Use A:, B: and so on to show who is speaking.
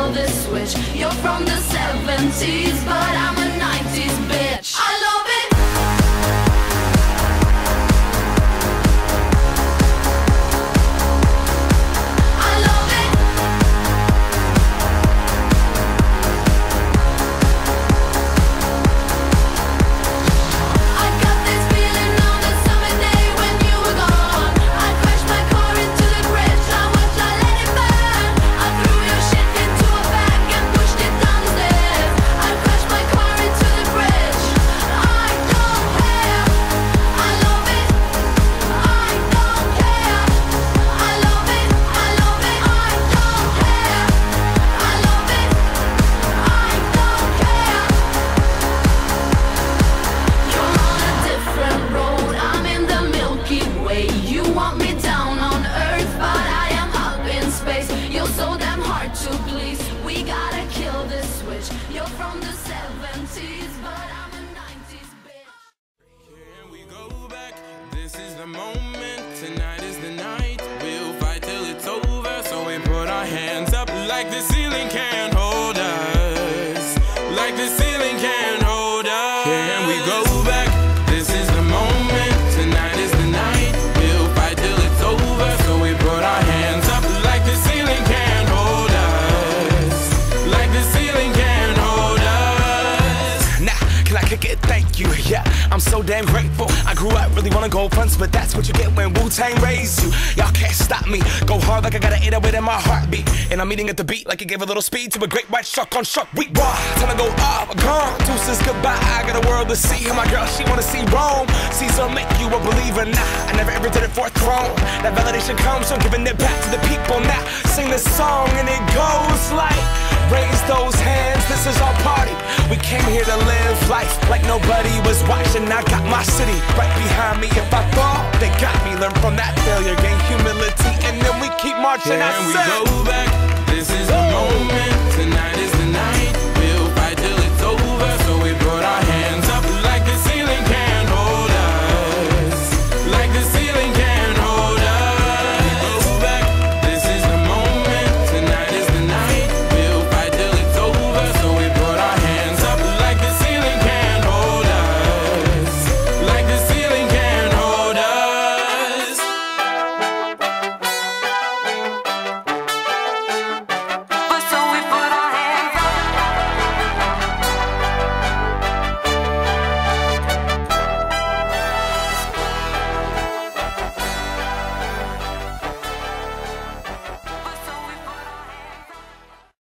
A: kill this switch. You're from the 70s, but I'm a 90s bitch. I love it. You're from the 70s, but I'm a 90s bitch.
B: Can we go back? This is the moment. Tonight is the night. We'll fight till it's over. So we put our hands up like the ceiling can't hold us. Like the ceiling can't hold us. Can we go back? This is the moment. Tonight is the night. We'll fight till it's over. So we put our hands up like the ceiling can't hold us. Like the ceiling can't hold us.
C: Nah, can I kick it? Thank you, yeah, I'm so damn grateful. I grew up really wanna go fronts, but that's what you get when Wu-Tang raised you. Y'all can't stop me, go hard like I got an 808 in my heartbeat. And I'm eating at the beat like it gave a little speed to a great white shark on shark week. Raw, time to go up, gone, deuces goodbye. I got a world to see, and my girl, she wanna see Rome. Caesar make you a believer, nah, I never ever did it for a throne. That validation comes from giving it back to the people. Now, sing this song and it goes like, raise those hands, this is our party. We came here to live life like nobody was watching. I got my city right behind me. If I fall, they got me. Learn from that failure, gain humility, and then we keep marching.
B: Can we go back? This is the moment.